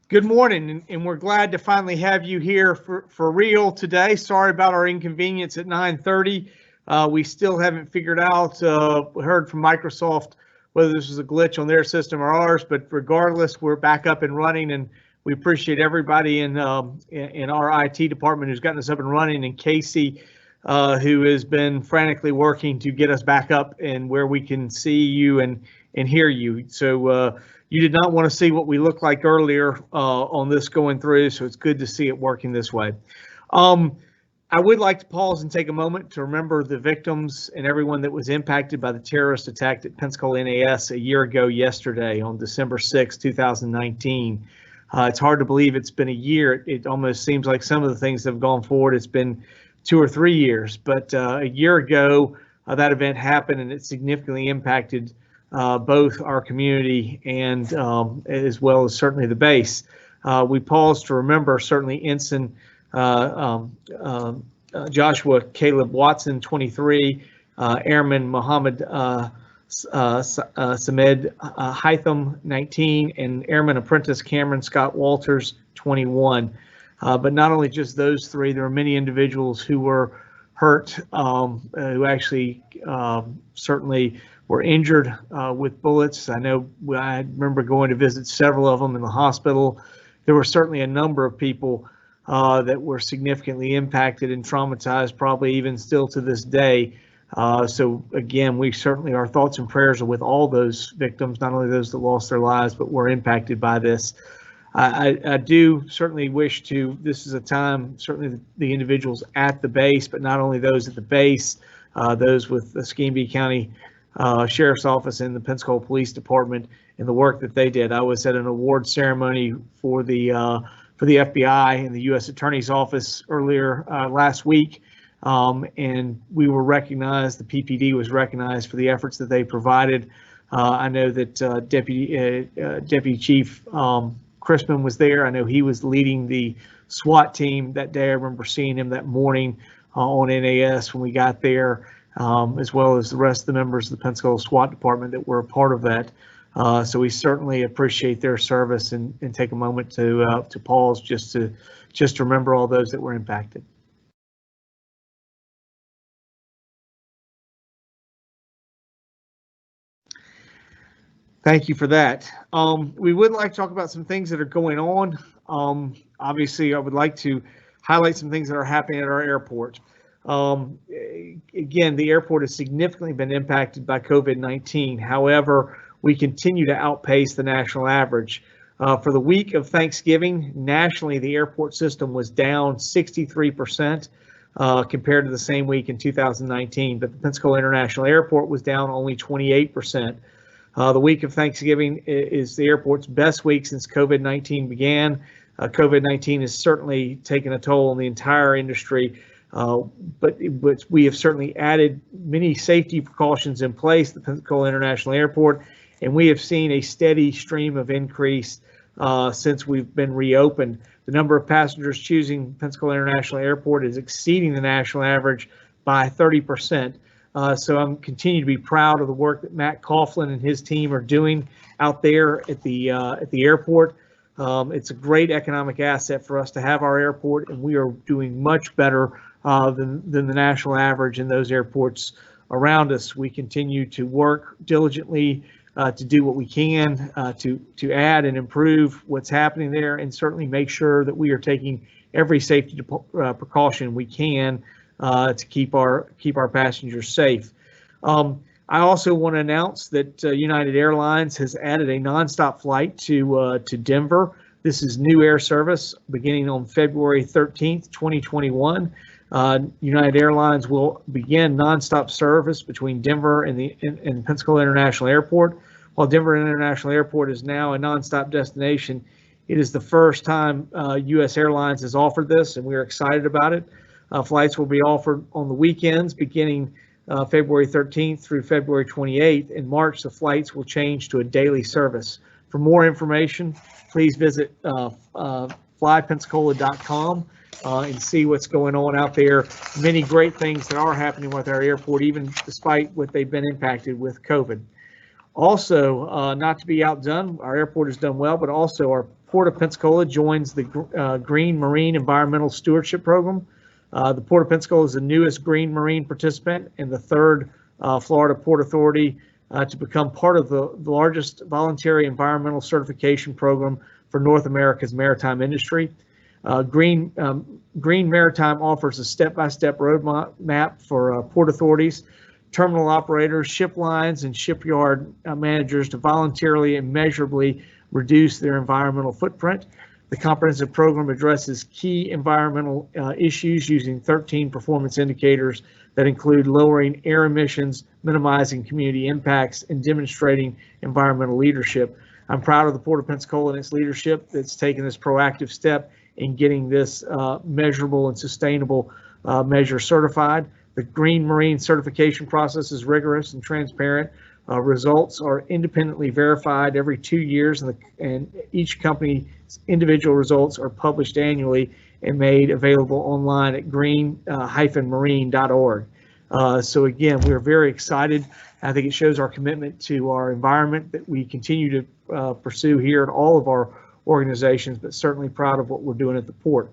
Good morning, and we're glad to finally have you here for real today. Sorry about our inconvenience at 9:30. We still haven't figured out, we heard from Microsoft whether this was a glitch on their system or ours, but regardless, we're back up and running, and we appreciate everybody in our IT department who's gotten us up and running, and Casey, who has been frantically working to get us back up and where we can see you and hear you. So you did not want to see what we looked like earlier on this going through, so it's good to see it working this way. I would like to pause and take a moment to remember the victims and everyone that was impacted by the terrorist attack at Pensacola NAS a year ago yesterday on December 6, 2019. It's hard to believe it's been a year. It almost seems like some of the things that have gone forward, it's been 2 or 3 years, but a year ago that event happened, and it significantly impacted both our community and as well as certainly the base. We pause to remember certainly Ensign Joshua Caleb Watson, 23, Airman Mohammed Samed Hytham, 19, and Airman Apprentice Cameron Scott Walters, 21. But not only just those three, there are many individuals who were hurt, who actually certainly were injured with bullets. I know I remember going to visit several of them in the hospital. There were certainly a number of people that were significantly impacted and traumatized, probably even still to this day. So again, we certainly, our thoughts and prayers are with all those victims, not only those that lost their lives, but were impacted by this. I do certainly wish to, this is a time, certainly the individuals at the base, but not only those at the base, those with the Escambia County Sheriff's Office and the Pensacola Police Department and the work that they did. I was at an award ceremony for the FBI and the U.S. Attorney's Office earlier last week, and we were recognized, the PPD was recognized for the efforts that they provided. I know that Deputy Chief Crispin was there. I know he was leading the SWAT team that day. I remember seeing him that morning on NAS when we got there, as well as the rest of the members of the Pensacola SWAT department that were a part of that. So we certainly appreciate their service and take a moment to pause just to remember all those that were impacted. Thank you for that. We would like to talk about some things that are going on. Obviously, I would like to highlight some things that are happening at our airport. Again, the airport has significantly been impacted by COVID-19. However, we continue to outpace the national average. For the week of Thanksgiving, nationally, the airport system was down 63% compared to the same week in 2019, but the Pensacola International Airport was down only 28%. The week of Thanksgiving is the airport's best week since COVID-19 began. COVID-19 has certainly taken a toll on the entire industry, but we have certainly added many safety precautions in place at the Pensacola International Airport, and we have seen a steady stream of increase since we've been reopened. The number of passengers choosing Pensacola International Airport is exceeding the national average by 30%. So I'm continue to be proud of the work that Matt Coughlin and his team are doing out there at the airport. It's a great economic asset for us to have our airport, and we are doing much better than the national average in those airports around us. We continue to work diligently to do what we can to add and improve what's happening there, and certainly make sure that we are taking every safety precaution we can to keep our passengers safe. I also want to announce that United Airlines has added a nonstop flight to Denver. This is new air service beginning on February 13th, 2021. United Airlines will begin nonstop service between Denver and Pensacola International Airport. While Denver International Airport is now a nonstop destination, it is the first time U.S. Airlines has offered this, and we're excited about it. Flights will be offered on the weekends beginning February 13th through February 28th. In March, the flights will change to a daily service. For more information, please visit flypensacola.com and see what's going on out there. Many great things that are happening with our airport, even despite what they've been impacted with COVID. Also, not to be outdone, our airport has done well, but also our Port of Pensacola joins the Green Marine Environmental Stewardship Program. The Port of Pensacola is the newest Green Marine participant and the third Florida Port Authority to become part of the largest voluntary environmental certification program for North America's maritime industry. Green Maritime offers a step-by-step roadmap for port authorities, terminal operators, ship lines, and shipyard managers to voluntarily and measurably reduce their environmental footprint. The comprehensive program addresses key environmental issues using 13 performance indicators that include lowering air emissions, minimizing community impacts, and demonstrating environmental leadership. I'm proud of the Port of Pensacola and its leadership that's taken this proactive step in getting this measurable and sustainable measure certified. The Green Marine certification process is rigorous and transparent. Results are independently verified every 2 years, and each company's individual results are published annually and made available online at green-marine.org. So again, we're very excited. I think it shows our commitment to our environment that we continue to pursue here at all of our organizations, but certainly proud of what we're doing at the port.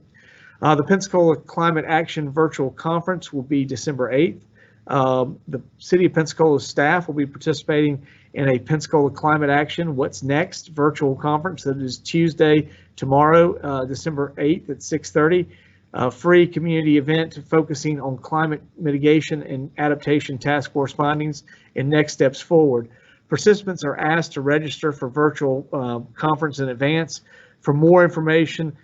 The Pensacola Climate Action Virtual Conference will be December 8th. The City of Pensacola staff will be participating in a Pensacola Climate Action What's Next virtual conference that is Tuesday, tomorrow, December 8th at 6:30. A free community event focusing on climate mitigation and adaptation task force findings and next steps forward. Participants are asked to register for virtual conference in advance. For more information,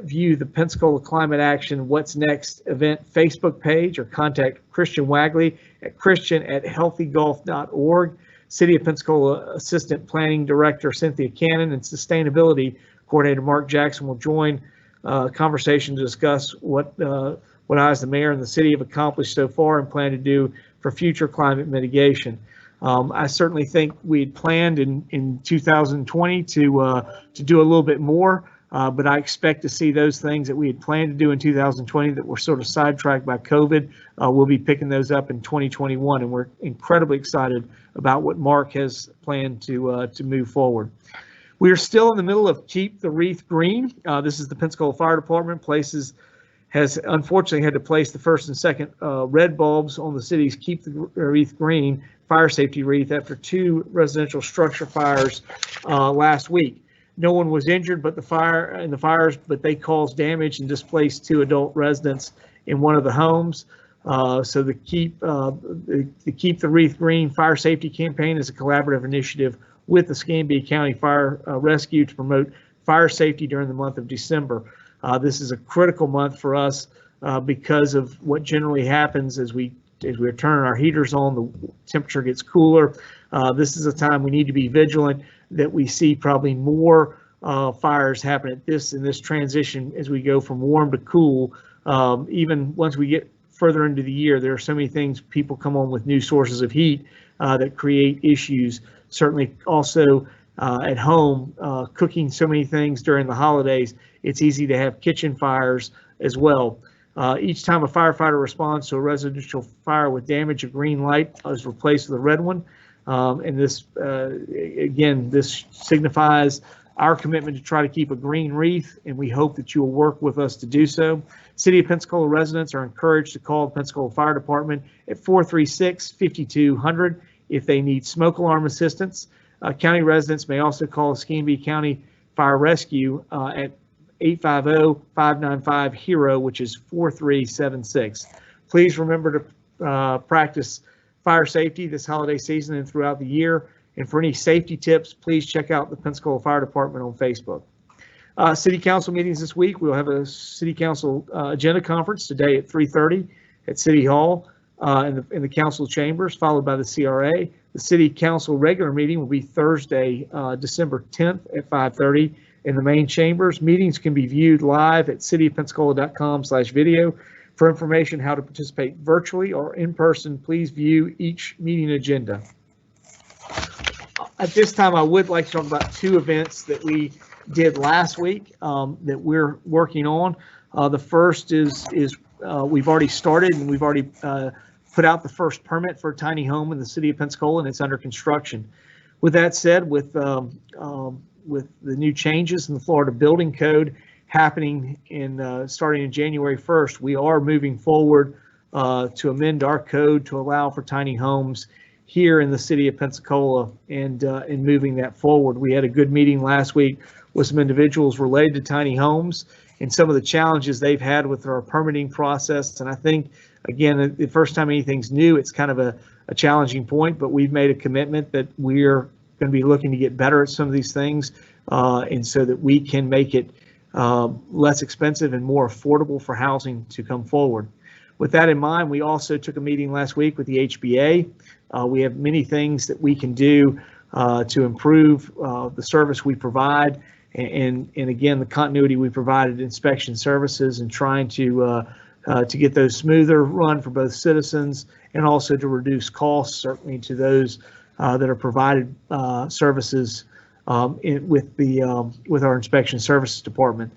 view the Pensacola Climate Action What's Next event Facebook page or contact Christian Wagley at christian@healthygulf.org. City of Pensacola Assistant Planning Director Cynthia Cannon and Sustainability Coordinator Mark Jackson will join conversation to discuss what I as the mayor and the city have accomplished so far and plan to do for future climate mitigation. I certainly think we had planned in 2020 to do a little bit more. But I expect to see those things that we had planned to do in 2020 that were sort of sidetracked by COVID. We'll be picking those up in 2021, and we're incredibly excited about what Mark has planned to move forward. We are still in the middle of Keep the Wreath Green. This is the Pensacola Fire Department. Has unfortunately had to place the first and second red bulbs on the city's Keep the Wreath Green fire safety wreath after 2 residential structure fires last week. No one was injured but the fires, but they caused damage and displaced 2 adult residents in one of the homes. So the Keep the Wreath Green fire safety campaign is a collaborative initiative with the Escambia County Fire Rescue to promote fire safety during the month of December. This is a critical month for us because of what generally happens as we're turning our heaters on, the temperature gets cooler. This is a time we need to be vigilant that we see probably more fires happen in this transition as we go from warm to cool. Even once we get further into the year, there are so many things, people come on with new sources of heat that create issues. Certainly also at home, cooking so many things during the holidays, it's easy to have kitchen fires as well. Each time a firefighter responds to a residential fire with damage, a green light is replaced with a red one. And this, again, this signifies our commitment to try to keep a green wreath, and we hope that you will work with us to do so. City of Pensacola residents are encouraged to call the Pensacola Fire Department at 436-5200 if they need smoke alarm assistance. County residents may also call Escambia County Fire Rescue at 850-595-HERO, which is 4376. Please remember to practice fire safety this holiday season and throughout the year. And for any safety tips, please check out the Pensacola Fire Department on Facebook. City Council meetings this week. We'll have a City Council agenda conference today at 3:30 at City Hall in the Council chambers, followed by the CRA. The City Council regular meeting will be Thursday, December 10th at 5:30 in the main chambers. Meetings can be viewed live at cityofpensacola.com/video. For information how to participate virtually or in person, please view each meeting agenda. At this time, I would like to talk about 2 events that we did last week that we're working on. The first is we've already started and we've already put out the first permit for a tiny home in the city of Pensacola, and it's under construction. With that said, with the new changes in the Florida Building Code happening starting in January 1st, we are moving forward to amend our code to allow for tiny homes here in the city of Pensacola, and moving that forward. We had a good meeting last week with some individuals related to tiny homes and some of the challenges they've had with our permitting process. And I think, again, the first time anything's new, it's kind of a challenging point, but we've made a commitment that we're going to be looking to get better at some of these things, and so that we can make it less expensive and more affordable for housing to come forward. With that in mind, we also took a meeting last week with the HBA. We have many things that we can do to improve the service we provide, and again, the continuity we provided inspection services, and trying to get those smoother run for both citizens, and also to reduce costs, certainly to those that are provided services with our inspection services department.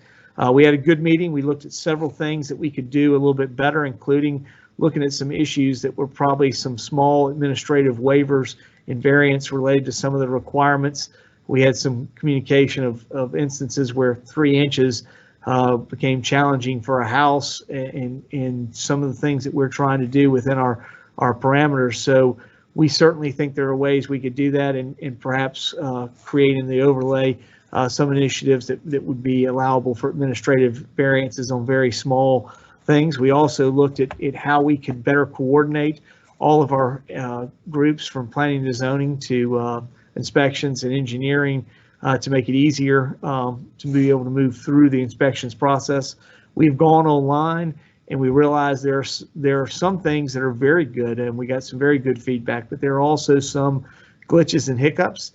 We had a good meeting. We looked at several things that we could do a little bit better, including looking at some issues that were probably some small administrative waivers and variants related to some of the requirements. We had some communication of instances where 3 inches became challenging for a house, and some of the things that we're trying to do within our parameters. So we certainly think there are ways we could do that, and perhaps creating the overlay some initiatives that would be allowable for administrative variances on very small things. We also looked at how we could better coordinate all of our groups, from planning to zoning to inspections and engineering, to make it easier to be able to move through the inspections process. We've gone online, and we realize there are some things that are very good, and we got some very good feedback, but there are also some glitches and hiccups.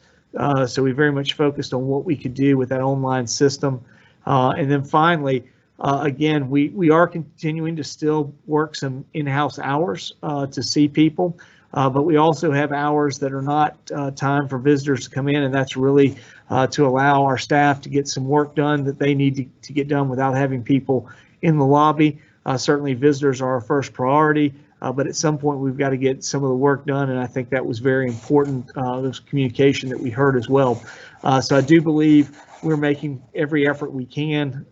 So we very much focused on what we could do with that online system. And then finally, again, we are continuing to still work some in-house hours to see people, but we also have hours that are not time for visitors to come in, and that's really to allow our staff to get some work done that they need to get done without having people in the lobby. Certainly visitors are our first priority, but at some point we've got to get some of the work done, and I think that was very important, this communication that we heard as well. So I do believe we're making every effort we can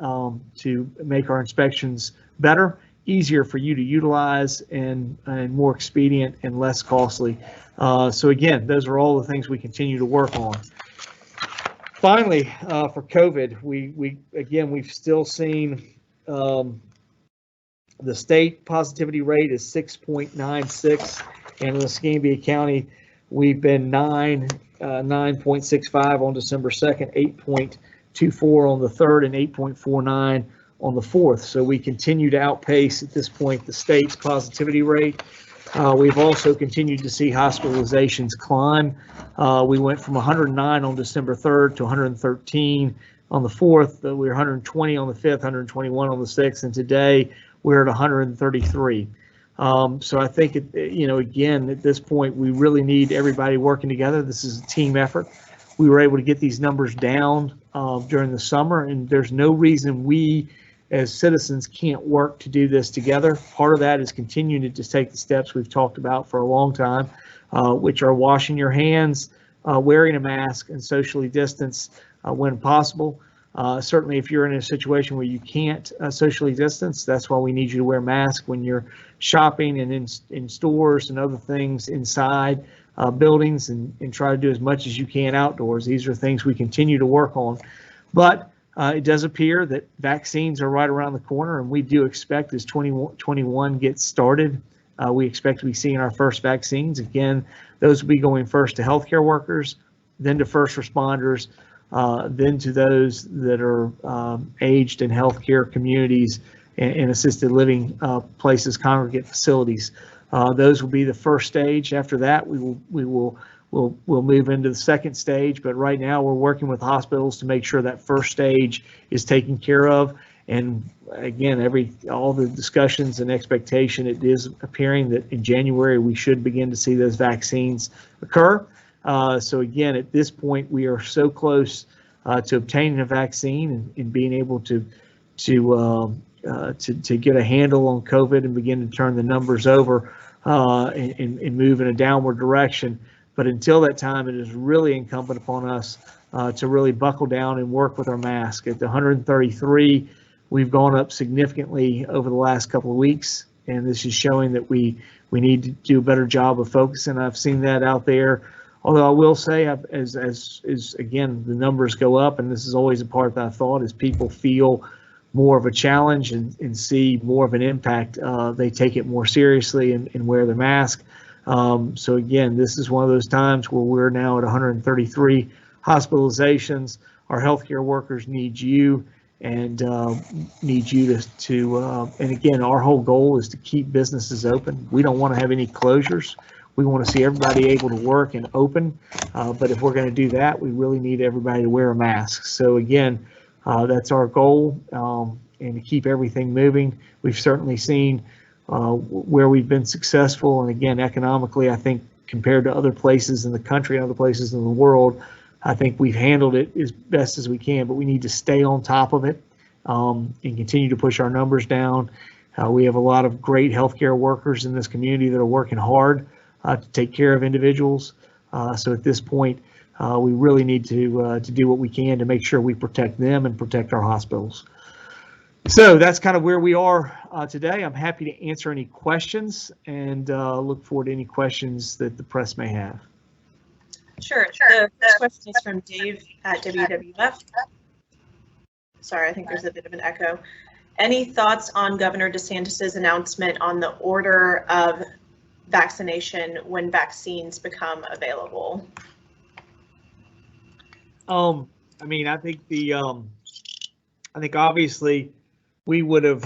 to make our inspections better, easier for you to utilize, and more expedient and less costly. So again, those are all the things we continue to work on. Finally, for COVID, we've still seen the state positivity rate is 6.96, and in Escambia County, we've been 9.65 on December 2nd, 8.24 on the 3rd, and 8.49 on the 4th. So we continue to outpace at this point the state's positivity rate. We've also continued to see hospitalizations climb. We went from 109 on December 3rd to 113 on the 4th. We were 120 on the 5th, 121 on the 6th, and today we're at 133. So I think, again, at this point, we really need everybody working together. This is a team effort. We were able to get these numbers down during the summer, and there's no reason we as citizens can't work to do this together. Part of that is continuing to just take the steps we've talked about for a long time, which are washing your hands, wearing a mask, and socially distance when possible. Certainly, if you're in a situation where you can't socially distance, that's why we need you to wear masks when you're shopping and in stores and other things inside buildings, and try to do as much as you can outdoors. These are things we continue to work on. But it does appear that vaccines are right around the corner, and we do expect as 2021 gets started, we expect to be seeing our first vaccines. Again, those will be going first to healthcare workers, then to first responders, then to those that are aged in healthcare communities and assisted living places, congregate facilities. Those will be the first stage. After that, we'll move into the second stage. But right now, we're working with hospitals to make sure that first stage is taken care of. And again, all the discussions and expectation, it is appearing that in January we should begin to see those vaccines occur. So again, at this point, we are so close to obtaining a vaccine and being able to get a handle on COVID and begin to turn the numbers over. and move in a downward direction. But until that time, it is really incumbent upon us to really buckle down and work with our mask. At the 133, we've gone up significantly over the last couple of weeks, and this is showing that we need to do a better job of focusing. I've seen that out there. Although I will say, as again, the numbers go up, and this is always a part that I thought, as people feel more of a challenge and see more of an impact, they take it more seriously and wear the mask. So again, this is one of those times where we're now at 133 hospitalizations. Our healthcare workers need you and need you to and again, our whole goal is to keep businesses open. We don't want to have any closures. We want to see everybody able to work and open. But if we're going to do that, we really need everybody to wear a mask. So again, that's our goal, and to keep everything moving. We've certainly seen where we've been successful, and again, economically, I think compared to other places in the country, other places in the world, I think we've handled it as best as we can, but we need to stay on top of it and continue to push our numbers down. We have a lot of great healthcare workers in this community that are working hard to take care of individuals. So at this point, we really need to do what we can to make sure we protect them and protect our hospitals. So that's kind of where we are today. I'm happy to answer any questions and look forward to any questions that the press may have. Sure. The first question is from Dave at WWF. Sorry, I think there's a bit of an echo. Any thoughts on Governor DeSantis's announcement on the order of vaccination when vaccines become available? I mean, I think I think obviously we would have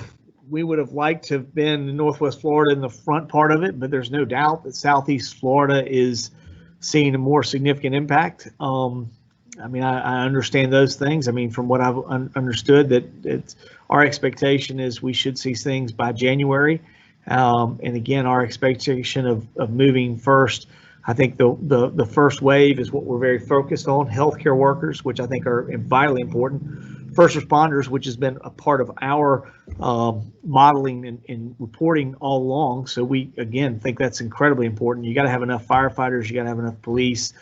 liked to have been in Northwest Florida in the front part of it, but there's no doubt that Southeast Florida is seeing a more significant impact. I mean, I understand those things. I mean, from what I've understood, that our expectation is we should see things by January. And again, our expectation of moving first, I think the first wave is what we're very focused on. Healthcare workers, which I think are vitally important. First responders, which has been a part of our modeling and reporting all along. So we, again, think that's incredibly important. You got to have enough firefighters, you got to have enough police,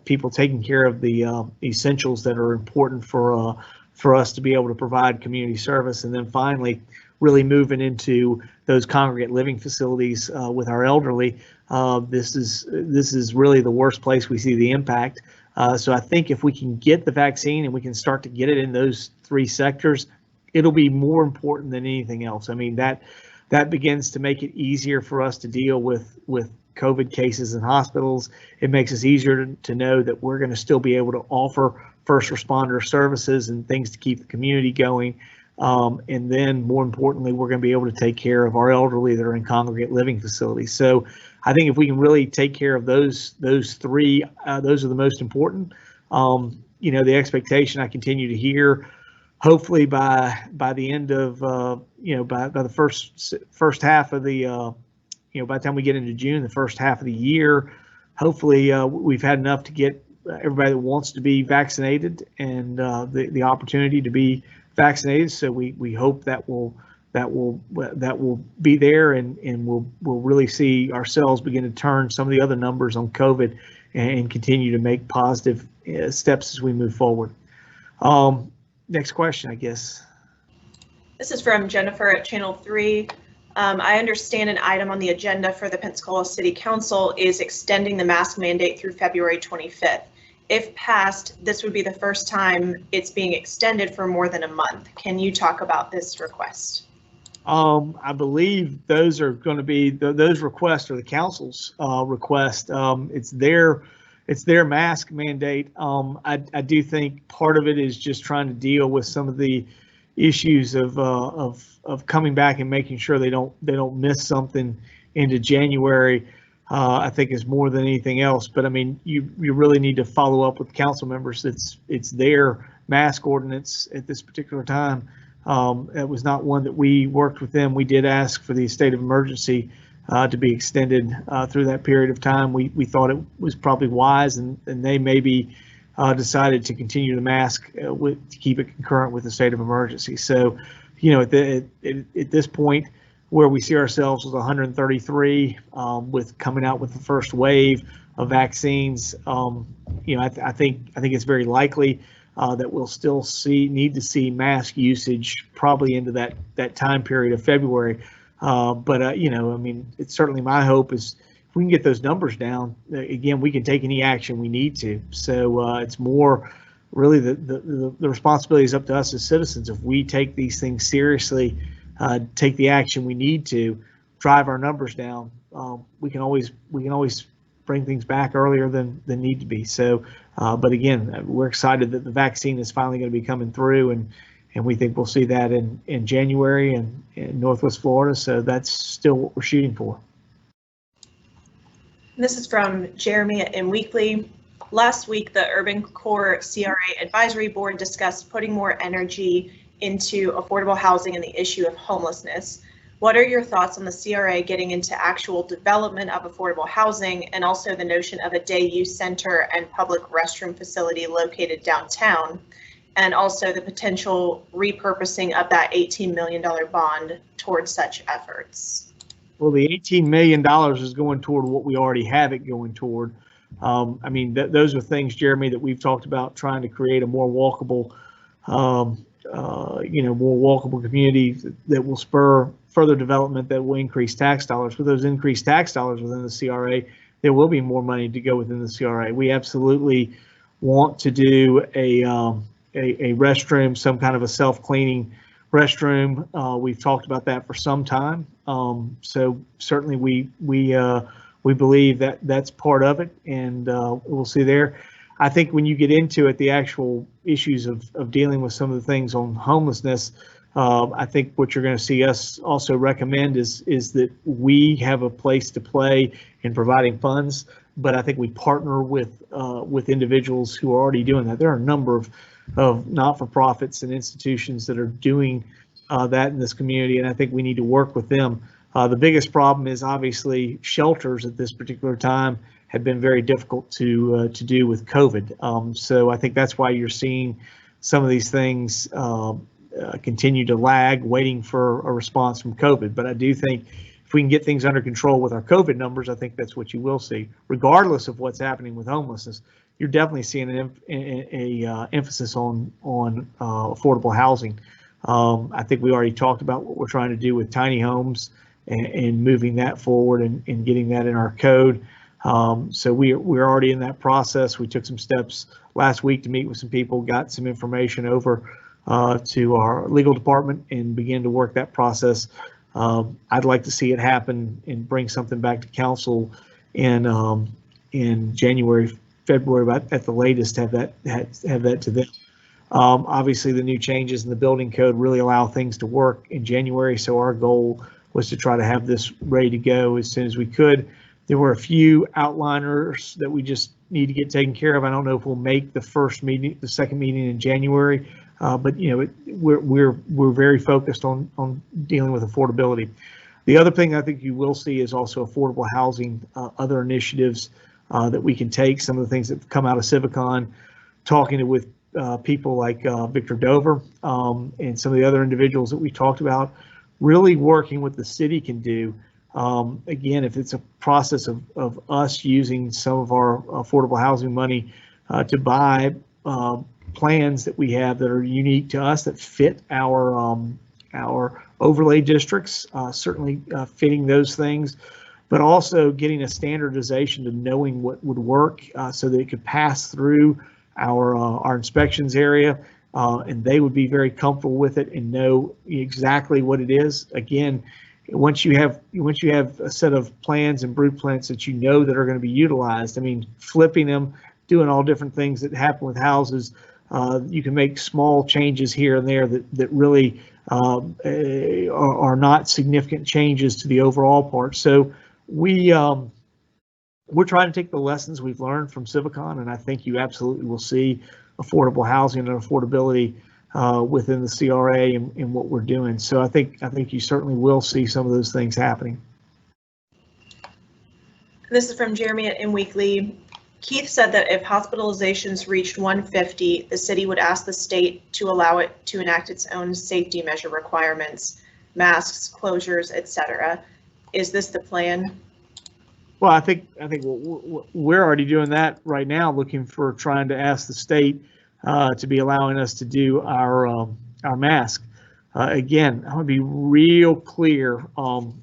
people taking care of the essentials that are important for us to be able to provide community service. And then finally, really moving into those congregate living facilities with our elderly. This is really the worst place we see the impact. So I think if we can get the vaccine and we can start to get it in those three sectors, it'll be more important than anything else. I mean, that begins to make it easier for us to deal with COVID cases in hospitals. It makes us easier to know that we're going to still be able to offer first responder services and things to keep the community going. And then more importantly, we're going to be able to take care of our elderly that are in congregate living facilities. So I think if we can really take care of those three, those are the most important. You know, the expectation I continue to hear, hopefully by the end of, by the first half of the, by the time we get into June, the first half of the year, hopefully we've had enough to get everybody that wants to be vaccinated and the opportunity to be vaccinated. So we hope that will be there, and we'll really see ourselves begin to turn some of the other numbers on COVID and continue to make positive steps as we move forward. Next question, I guess. This is from Jennifer at Channel 3. I understand an item on the agenda for the Pensacola City Council is extending the mask mandate through February 25th. If passed, this would be the first time it's being extended for more than a month. Can you talk about this request? I believe those are going to be those requests are the council's request. It's their mask mandate. I do think part of it is just trying to deal with some of the issues of coming back and making sure they don't miss something into January. I think is more than anything else. But I mean, you really need to follow up with council members. It's their mask ordinance at this particular time. It was not one that we worked with them. We did ask for the state of emergency to be extended through that period of time. We thought it was probably wise, and they maybe decided to continue the mask to keep it concurrent with the state of emergency. So, you know, at this point, where we see ourselves with 133 with coming out with the first wave of vaccines. I think it's very likely that we'll still need to see mask usage probably into that time period of February. It's certainly my hope is if we can get those numbers down, again, we can take any action we need to. So it's more really the responsibility is up to us as citizens. If we take these things seriously, take the action we need to, drive our numbers down, we can always bring things back earlier than need to be. So, but again, we're excited that the vaccine is finally going to be coming through, and we think we'll see that in January and in Northwest Florida. So that's still what we're shooting for. This is from Jeremy at Weekly. Last week, the Urban Core CRA Advisory Board discussed putting more energy into affordable housing and the issue of homelessness. What are your thoughts on the CRA getting into actual development of affordable housing, and also the notion of a day use center and public restroom facility located downtown, and also the potential repurposing of that $18 million bond towards such efforts? Well, the $18 million is going toward what we already have it going toward. Those are things, Jeremy, that we've talked about, trying to create a more walkable, more walkable community that will spur further development, that will increase tax dollars. With those increased tax dollars within the CRA, there will be more money to go within the CRA. We absolutely want to do a restroom, some kind of a self-cleaning restroom. We've talked about that for some time. So certainly we believe that that's part of it, and we'll see there. I think when you get into it, the actual issues of dealing with some of the things on homelessness, I think what you're going to see us also recommend is that we have a place to play in providing funds, but I think we partner with individuals who are already doing that. There are a number of not-for-profits and institutions that are doing that in this community, and I think we need to work with them. The biggest problem is obviously shelters at this particular time have been very difficult to do with COVID. So I think that's why you're seeing some of these things continue to lag, waiting for a response from COVID. But I do think if we can get things under control with our COVID numbers, I think that's what you will see. Regardless of what's happening with homelessness, you're definitely seeing an emphasis on affordable housing. I think we already talked about what we're trying to do with tiny homes and moving that forward and getting that in our code. So we're already in that process. We took some steps last week to meet with some people, got some information over to our legal department, and begin to work that process. I'd like to see it happen and bring something back to council in January, February, but at the latest have that to them. Obviously, the new changes in the building code really allow things to work in January, so our goal was to try to have this ready to go as soon as we could. There were a few outliners that we just need to get taken care of. I don't know if we'll make the second meeting in January, but we're very focused on dealing with affordability. The other thing I think you will see is also affordable housing, other initiatives that we can take. Some of the things that have come out of Civicon, talking with people like Victor Dover and some of the other individuals that we talked about, really working what the city can do. Again, if it's a process of us using some of our affordable housing money to buy plans that we have that are unique to us, that fit our overlay districts, certainly fitting those things, but also getting a standardization to knowing what would work so that it could pass through our inspections area, and they would be very comfortable with it and know exactly what it is. Again, once you have a set of plans and blueprints that you know that are going to be utilized, flipping them, doing all different things that happen with houses, you can make small changes here and there that really are not significant changes to the overall part. So we're trying to take the lessons we've learned from Civicon, and I think you absolutely will see affordable housing and affordability within the CRA and what we're doing. So I think you certainly will see some of those things happening. This is from Jeremy at Weekly. Keith said that if hospitalizations reached 150, the city would ask the state to allow it to enact its own safety measure requirements. masks, closures, etc. Is this the plan? Well, I think we're already doing that right now, looking for trying to ask the state to be allowing us to do our mask. Again, I'm going to be real clear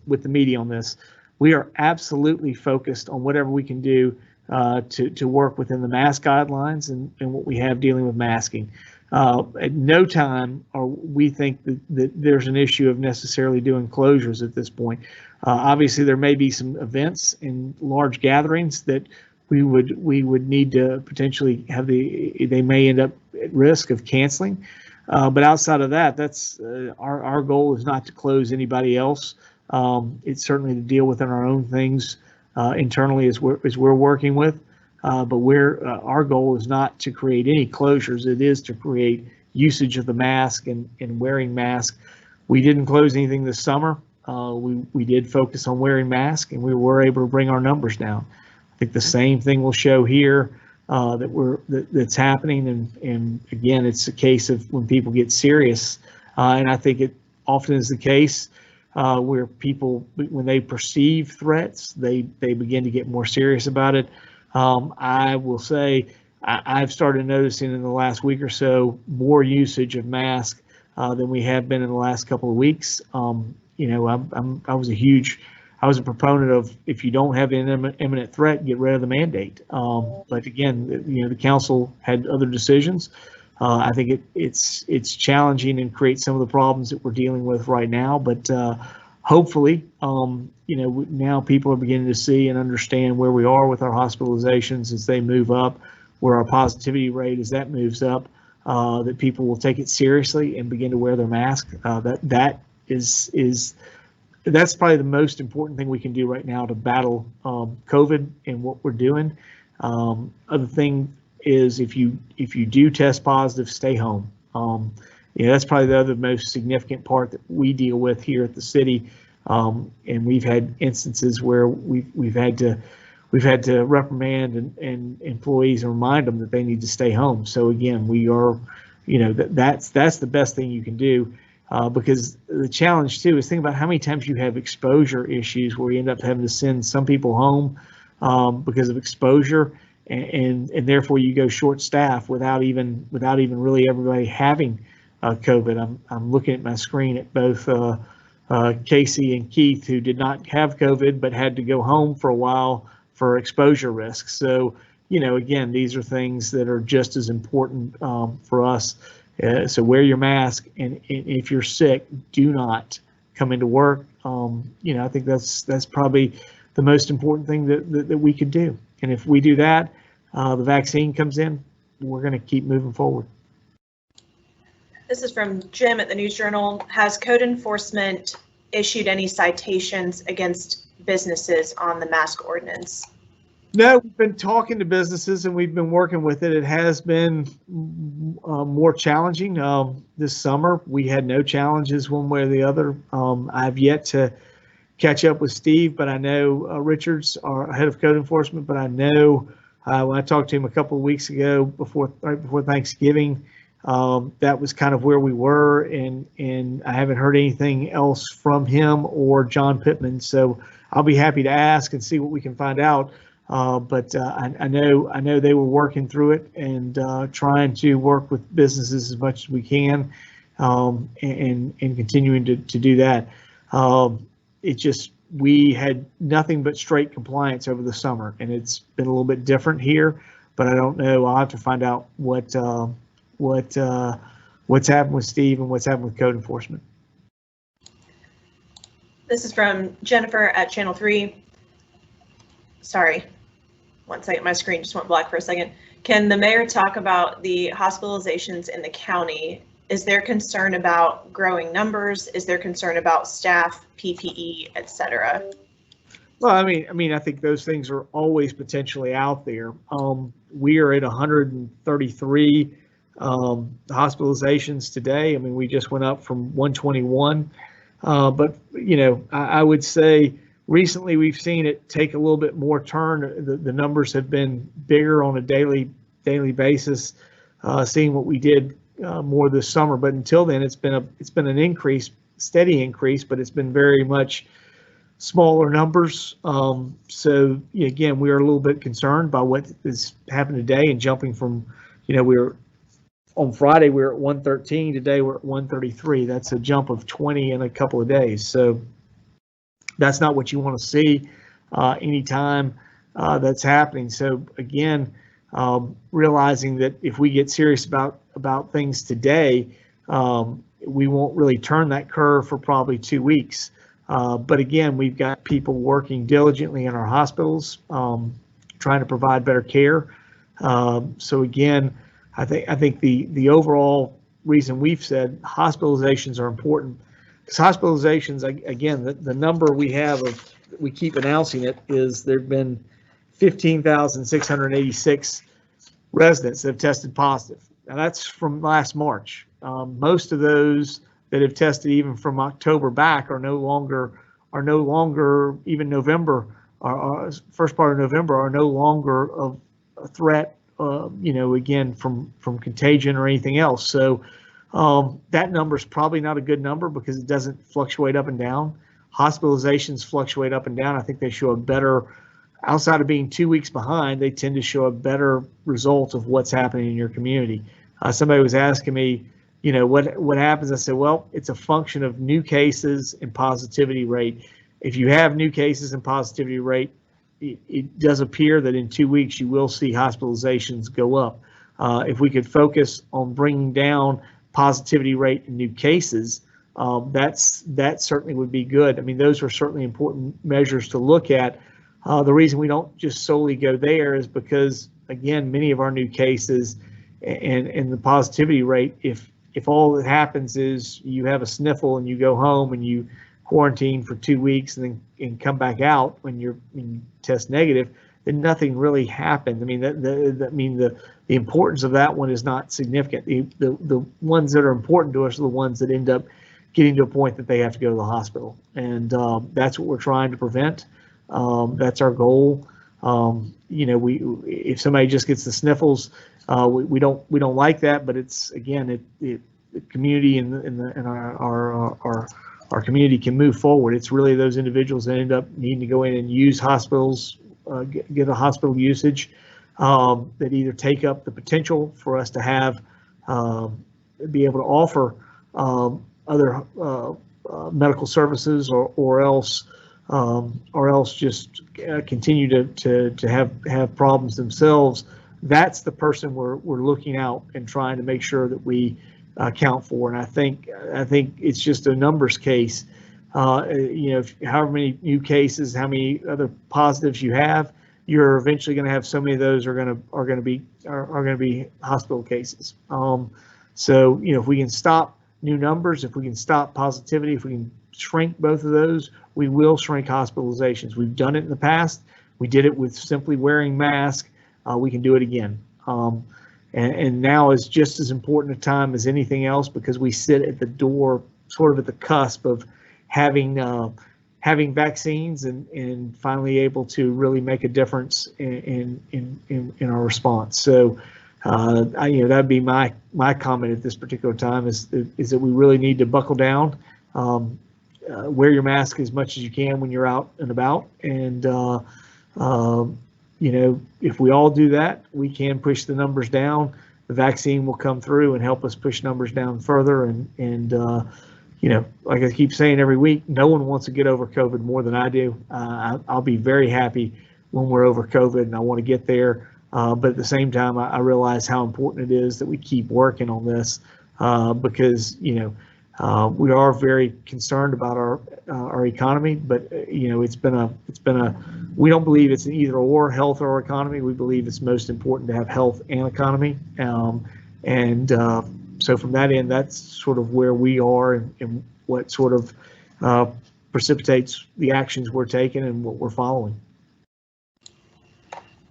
with the media on this. We are absolutely focused on whatever we can do to work within the mask guidelines and what we have dealing with masking. At no time are we think that there's an issue of necessarily doing closures at this point. Obviously, there may be some events and large gatherings that we would need to potentially have they may end up at risk of canceling. But outside of that, that's our goal is not to close anybody else. It's certainly to deal within our own things internally as we're working with. But our goal is not to create any closures. It is to create usage of the mask and wearing masks. We didn't close anything this summer. We did focus on wearing masks, and we were able to bring our numbers down. I think the same thing will show here that's happening. And again, it's a case of when people get serious, and I think it often is the case where people, when they perceive threats, they begin to get more serious about it. I will say I've started noticing in the last week or so more usage of masks than we have been in the last couple of weeks. I was a proponent of, if you don't have an imminent threat, get rid of the mandate. But again, the council had other decisions. I think it's challenging and creates some of the problems that we're dealing with right now. But hopefully, now people are beginning to see and understand where we are with our hospitalizations as they move up, where our positivity rate as that moves up, that people will take it seriously and begin to wear their mask. That's probably the most important thing we can do right now to battle COVID and what we're doing. Other thing is if you do test positive, stay home. That's probably the other most significant part that we deal with here at the city. And we've had instances where we've had to reprimand and employees and remind them that they need to stay home. So again, we are, that's the best thing you can do. Because the challenge too is think about how many times you have exposure issues where you end up having to send some people home because of exposure, and therefore you go short staff without even really everybody having COVID. I'm looking at my screen at both Casey and Keith, who did not have COVID but had to go home for a while for exposure risks. So again, these are things that are just as important for us. So wear your mask, and if you're sick, do not come into work. I think that's probably the most important thing that we could do. And if we do that, the vaccine comes in, we're going to keep moving forward. This is from Jim at the News Journal. Has code enforcement issued any citations against businesses on the mask ordinance? No, we've been talking to businesses and we've been working with it. It has been more challenging. This summer, we had no challenges one way or the other. I've yet to catch up with Steve, but I know Richards, our head of code enforcement, but I know when I talked to him a couple of weeks ago right before Thanksgiving, that was kind of where we were, and I haven't heard anything else from him or John Pittman. So I'll be happy to ask and see what we can find out. But I know they were working through it and trying to work with businesses as much as we can, and continuing to do that. We had nothing but straight compliance over the summer, and it's been a little bit different here. But I don't know. I'll have to find out what's happened with Steve and what's happened with code enforcement. This is from Jennifer at Channel 3. Sorry. 1 second, my screen just went black for a second. Can the mayor talk about the hospitalizations in the county? Is there concern about growing numbers? Is there concern about staff, PPE, etc.? Well, I mean, I think those things are always potentially out there. We are at 133 hospitalizations today. I mean, we just went up from 121. But I would say recently we've seen it take a little bit more turn. The numbers have been bigger on a daily basis, seeing what we did more this summer. But until then, it's been an increase steady increase, but it's been very much smaller numbers. So again, we are a little bit concerned by what is happening today and jumping from, we were on Friday, we were at 113. Today we're at 133. That's a jump of 20 in a couple of days. So that's not what you want to see anytime that's happening. So again, realizing that if we get serious about things today, we won't really turn that curve for probably 2 weeks. But again, we've got people working diligently in our hospitals, trying to provide better care. So again, I think the overall reason we've said hospitalizations are important, because hospitalizations, again, the number we have of, we keep announcing it, is there've been 15,686 residents that have tested positive. Now that's from last March. Most of those that have tested even from October back are no longer even November, or first part of November, are no longer of a threat, again, from contagion or anything else. So that number is probably not a good number because it doesn't fluctuate up and down. Hospitalizations fluctuate up and down. I think they show a better, outside of being 2 weeks behind, they tend to show a better result of what's happening in your community. Somebody was asking me, what happens? I said, well, it's a function of new cases and positivity rate. If you have new cases and positivity rate, it does appear that in 2 weeks you will see hospitalizations go up. If we could focus on bringing down positivity rate and new cases, that certainly would be good. I mean, those are certainly important measures to look at. The reason we don't just solely go there is because, again, many of our new cases and the positivity rate, if all that happens is you have a sniffle and you go home and you quarantine for 2 weeks and then come back out when you test negative, then nothing really happened. I mean, the importance of that one is not significant. The ones that are important to us are the ones that end up getting to a point that they have to go to the hospital, and that's what we're trying to prevent. That's our goal. If somebody just gets the sniffles, we don't like that, but it's, again, the community and our community can move forward. It's really those individuals that end up needing to go in and use hospitals, get a hospital usage, that either take up the potential for us to have, be able to offer other medical services, or else just continue to have problems themselves. That's the person we're looking out and trying to make sure that we account for. And I think it's just a numbers case. However many new cases, how many other positives you have, you're eventually going to have so many of those are going to be hospital cases. So if we can stop new numbers, if we can stop positivity, if we can shrink both of those, we will shrink hospitalizations. We've done it in the past. We did it with simply wearing masks. We can do it again. And now is just as important a time as anything else, because we sit at the door, sort of at the cusp of having vaccines and finally able to really make a difference in our response. So that'd be my comment at this particular time, is that we really need to buckle down, wear your mask as much as you can when you're out and about, and if we all do that, we can push the numbers down. The vaccine will come through and help us push numbers down further. And like I keep saying every week, no one wants to get over COVID more than I do. I'll be very happy when we're over COVID, and I want to get there. But at the same time, I realize how important it is that we keep working on this, because we are very concerned about our economy. But it's been a we don't believe it's an either or, health or economy. We believe it's most important to have health and economy. So from that end, that's sort of where we are, and what sort of precipitates the actions we're taking and what we're following.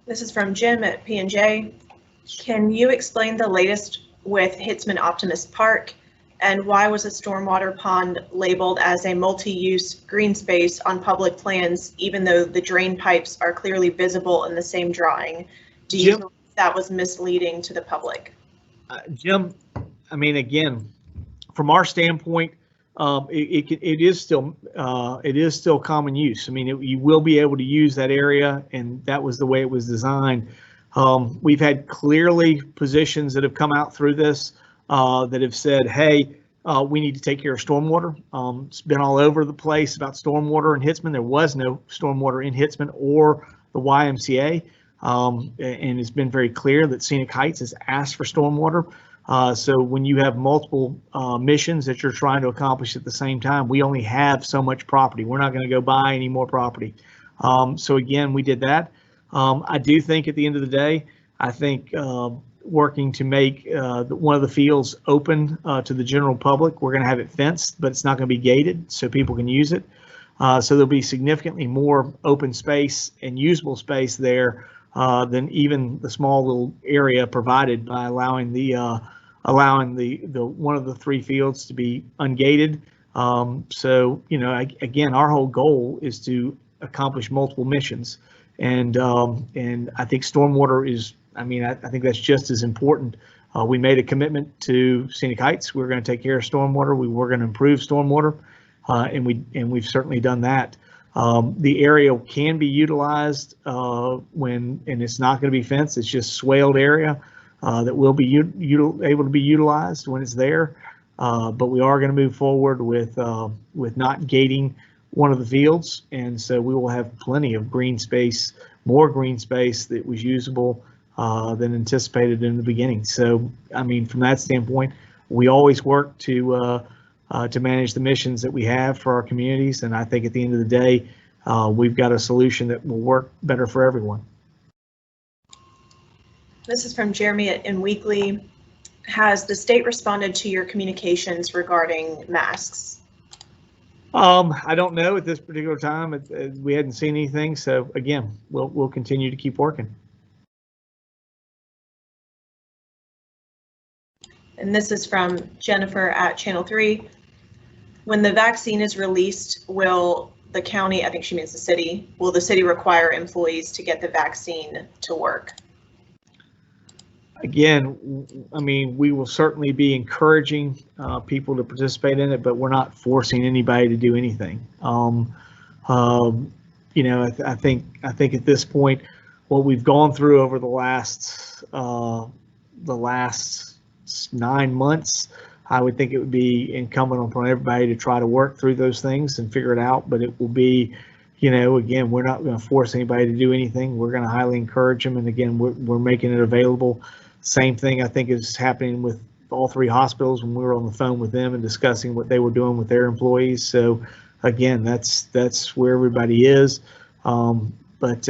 This is from Jim at P&J. Can you explain the latest with Hitzman Optimist Park, and why was a stormwater pond labeled as a multi-use green space on public plans, even though the drain pipes are clearly visible in the same drawing? Do you believe that was misleading to the public? Jim, I mean, again, from our standpoint, it is still common use. I mean, you will be able to use that area, and that was the way it was designed. We've had clearly positions that have come out through this that have said, hey, we need to take care of stormwater. It's been all over the place about stormwater in Hitzman. There was no stormwater in Hitzman or the YMCA, and it's been very clear that Scenic Heights has asked for stormwater. So when you have multiple missions that you're trying to accomplish at the same time, we only have so much property. We're not going to go buy any more property. So again, we did that. I do think at the end of the day, I think working to make one of the fields open to the general public, we're going to have it fenced, but it's not going to be gated so people can use it. So there'll be significantly more open space and usable space there than even the small little area provided by allowing the one of the 3 fields to be ungated. So, you know, again, our whole goal is to accomplish multiple missions, and I think stormwater is, I mean, I think that's just as important. We made a commitment to Scenic Heights. We're going to take care of stormwater. We were going to improve stormwater, and we've certainly done that. The area can be utilized and it's not going to be fenced. It's just swaled area that will be able to be utilized when it's there. But we are going to move forward with not gating one of the fields, and so we will have plenty of green space, more green space that was usable than anticipated in the beginning. So, I mean, from that standpoint, we always work to manage the missions that we have for our communities. And I think at the end of the day, we've got a solution that will work better for everyone. This is from Jeremy in Weekly. Has the state responded to your communications regarding masks? I don't know at this particular time. We hadn't seen anything. So again, we'll continue to keep working. And this is from Jennifer at Channel 3. When the vaccine is released, will the county, I think she means the city, will the city require employees to get the vaccine to work? Again, I mean, we will certainly be encouraging people to participate in it, but we're not forcing anybody to do anything. You know, I think at this point, what we've gone through over the last 9 months, I would think it would be incumbent upon everybody to try to work through those things and figure it out. But it will be, you know, again, we're not going to force anybody to do anything. We're going to highly encourage them. And again, we're making it available. Same thing I think is happening with all 3 hospitals when we were on the phone with them and discussing what they were doing with their employees. So again, that's where everybody is. But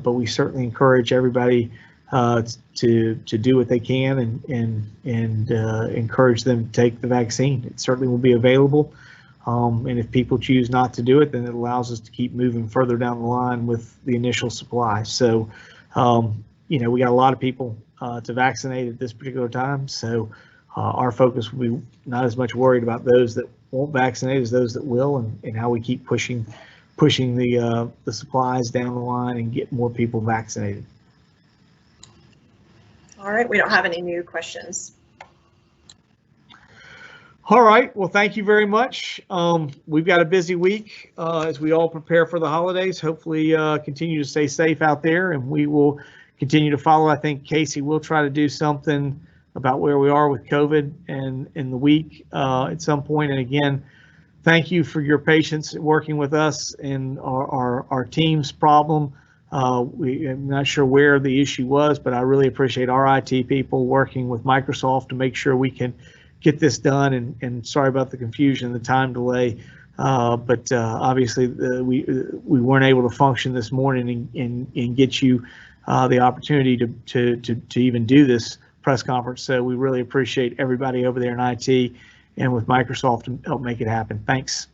we certainly encourage everybody to do what they can and encourage them to take the vaccine. It certainly will be available. And if people choose not to do it, then it allows us to keep moving further down the line with the initial supply. So, you know, we got a lot of people to vaccinate at this particular time. So our focus will be not as much worried about those that won't vaccinate as those that will, and how we keep pushing the supplies down the line and get more people vaccinated. All right, we don't have any new questions. All right, well, thank you very much. We've got a busy week as we all prepare for the holidays. Hopefully continue to stay safe out there, and we will continue to follow. I think Casey will try to do something about where we are with COVID and in the week at some point. And again, thank you for your patience working with us and our team's problem. I'm not sure where the issue was, but I really appreciate our IT people working with Microsoft to make sure we can get this done. And sorry about the confusion and the time delay. But obviously we weren't able to function this morning and get you the opportunity to even do this press conference. So we really appreciate everybody over there in IT and with Microsoft to help make it happen. Thanks.